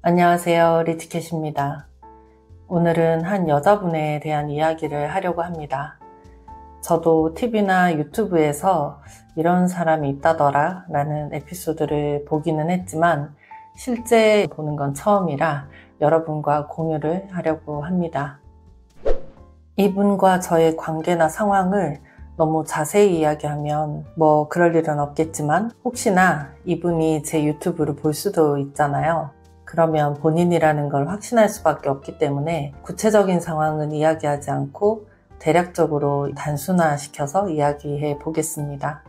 안녕하세요. 리티켓입니다. 오늘은 한 여자분에 대한 이야기를 하려고 합니다. 저도 TV나 유튜브에서 이런 사람이 있다더라 라는 에피소드를 보기는 했지만 실제 보는 건 처음이라 여러분과 공유를 하려고 합니다. 이분과 저의 관계나 상황을 너무 자세히 이야기하면 그럴 일은 없겠지만 혹시나 이분이 제 유튜브를 볼 수도 있잖아요. 그러면 본인이라는 걸 확신할 수밖에 없기 때문에 구체적인 상황은 이야기하지 않고 대략적으로 단순화시켜서 이야기해 보겠습니다.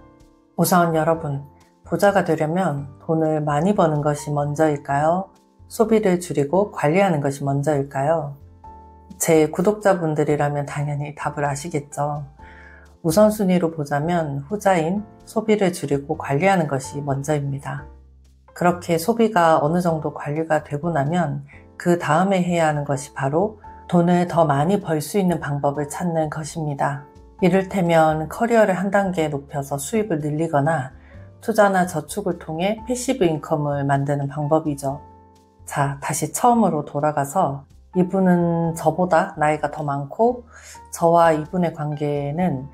우선 여러분, 부자가 되려면 돈을 많이 버는 것이 먼저일까요? 소비를 줄이고 관리하는 것이 먼저일까요? 제 구독자분들이라면 당연히 답을 아시겠죠. 우선순위로 보자면 후자인 소비를 줄이고 관리하는 것이 먼저입니다. 그렇게 소비가 어느 정도 관리가 되고 나면 그 다음에 해야 하는 것이 바로 돈을 더 많이 벌 수 있는 방법을 찾는 것입니다. 이를테면 커리어를 한 단계 높여서 수입을 늘리거나 투자나 저축을 통해 패시브 인컴을 만드는 방법이죠. 자, 다시 처음으로 돌아가서 이분은 저보다 나이가 더 많고 저와 이분의 관계는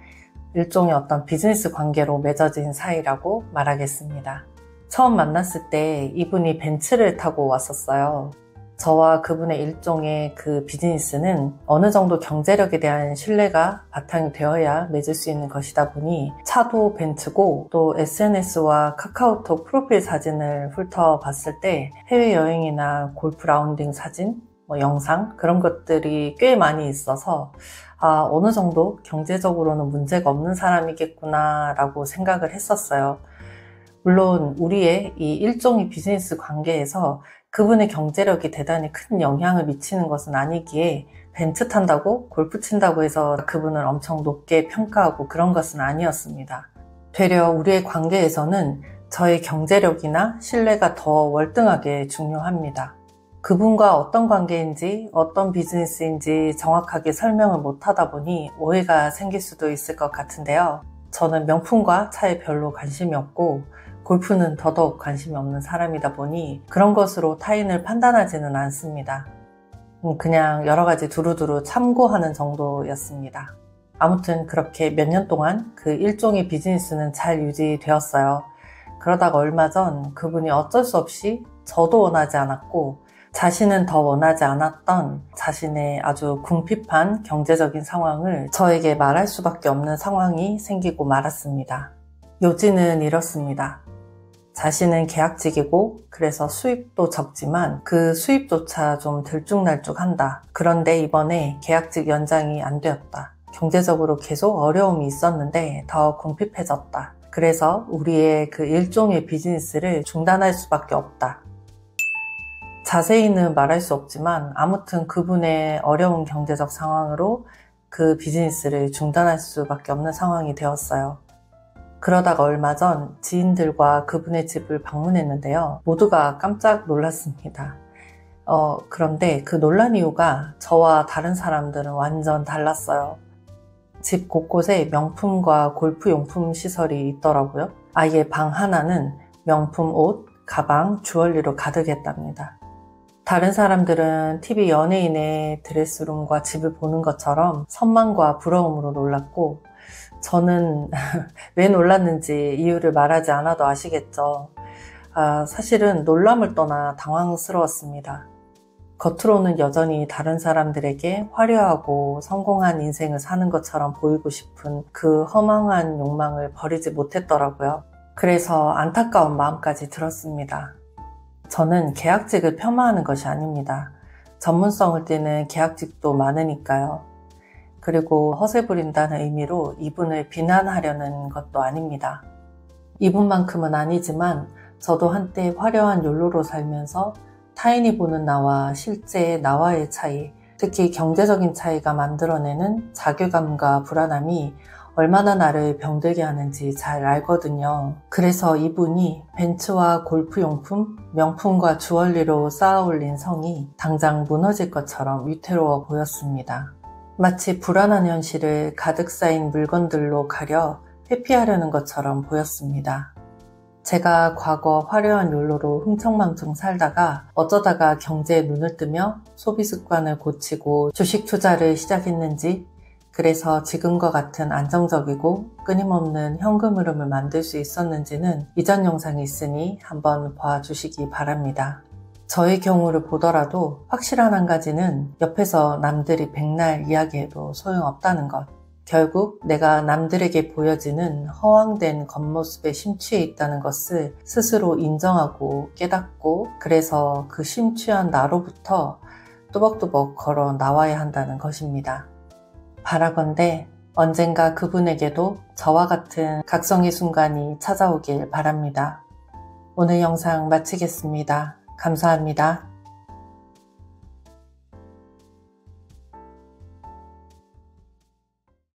일종의 어떤 비즈니스 관계로 맺어진 사이라고 말하겠습니다. 처음 만났을 때 이분이 벤츠를 타고 왔었어요. 저와 그분의 일종의 그 비즈니스는 어느 정도 경제력에 대한 신뢰가 바탕이 되어야 맺을 수 있는 것이다 보니 차도 벤츠고 또 SNS와 카카오톡 프로필 사진을 훑어봤을 때 해외여행이나 골프 라운딩 사진, 영상 그런 것들이 꽤 많이 있어서 어느 정도 경제적으로는 문제가 없는 사람이겠구나 라고 생각을 했었어요. 물론 우리의 이 일종의 비즈니스 관계에서 그분의 경제력이 대단히 큰 영향을 미치는 것은 아니기에 벤츠 탄다고 골프 친다고 해서 그분을 엄청 높게 평가하고 그런 것은 아니었습니다. 되려 우리의 관계에서는 저의 경제력이나 신뢰가 더 월등하게 중요합니다. 그분과 어떤 관계인지 어떤 비즈니스인지 정확하게 설명을 못하다 보니 오해가 생길 수도 있을 것 같은데요. 저는 명품과 차에 별로 관심이 없고 골프는 더더욱 관심이 없는 사람이다 보니 그런 것으로 타인을 판단하지는 않습니다. 그냥 여러 가지 두루두루 참고하는 정도였습니다. 아무튼 그렇게 몇 년 동안 그 일종의 비즈니스는 잘 유지되었어요. 그러다가 얼마 전 그분이 어쩔 수 없이 저도 원하지 않았고 자신은 더 원하지 않았던 자신의 아주 궁핍한 경제적인 상황을 저에게 말할 수밖에 없는 상황이 생기고 말았습니다. 요지는 이렇습니다. 자신은 계약직이고 그래서 수입도 적지만 그 수입조차 좀 들쭉날쭉한다. 그런데 이번에 계약직 연장이 안 되었다. 경제적으로 계속 어려움이 있었는데 더 궁핍해졌다. 그래서 우리의 그 일종의 비즈니스를 중단할 수밖에 없다. 자세히는 말할 수 없지만 아무튼 그분의 어려운 경제적 상황으로 그 비즈니스를 중단할 수밖에 없는 상황이 되었어요. 그러다가 얼마 전 지인들과 그분의 집을 방문했는데요. 모두가 깜짝 놀랐습니다. 그런데 그 놀란 이유가 저와 다른 사람들은 완전 달랐어요. 집 곳곳에 명품과 골프용품 시설이 있더라고요. 아예 방 하나는 명품 옷, 가방, 주얼리로 가득했답니다. 다른 사람들은 TV 연예인의 드레스룸과 집을 보는 것처럼 선망과 부러움으로 놀랐고 저는 왜 놀랐는지 이유를 말하지 않아도 아시겠죠. 사실은 놀람을 떠나 당황스러웠습니다. 겉으로는 여전히 다른 사람들에게 화려하고 성공한 인생을 사는 것처럼 보이고 싶은 그 허망한 욕망을 버리지 못했더라고요. 그래서 안타까운 마음까지 들었습니다. 저는 계약직을 폄하하는 것이 아닙니다. 전문성을 띠는 계약직도 많으니까요. 그리고 허세 부린다는 의미로 이분을 비난하려는 것도 아닙니다. 이분만큼은 아니지만 저도 한때 화려한 욜로로 살면서 타인이 보는 나와 실제 나와의 차이, 특히 경제적인 차이가 만들어내는 자괴감과 불안함이 얼마나 나를 병들게 하는지 잘 알거든요. 그래서 이분이 벤츠와 골프용품, 명품과 주얼리로 쌓아올린 성이 당장 무너질 것처럼 위태로워 보였습니다. 마치 불안한 현실을 가득 쌓인 물건들로 가려 회피하려는 것처럼 보였습니다. 제가 과거 화려한 욜로로 흥청망청 살다가 어쩌다가 경제에 눈을 뜨며 소비 습관을 고치고 주식 투자를 시작했는지, 그래서 지금과 같은 안정적이고 끊임없는 현금 흐름을 만들 수 있었는지는 이전 영상이 있으니 한번 봐주시기 바랍니다. 저의 경우를 보더라도 확실한 한 가지는 옆에서 남들이 백날 이야기해도 소용없다는 것. 결국 내가 남들에게 보여지는 허황된 겉모습에 심취해 있다는 것을 스스로 인정하고 깨닫고, 그래서 그 심취한 나로부터 또박또박 걸어 나와야 한다는 것입니다. 바라건대 언젠가 그분에게도 저와 같은 각성의 순간이 찾아오길 바랍니다. 오늘 영상 마치겠습니다. 감사합니다.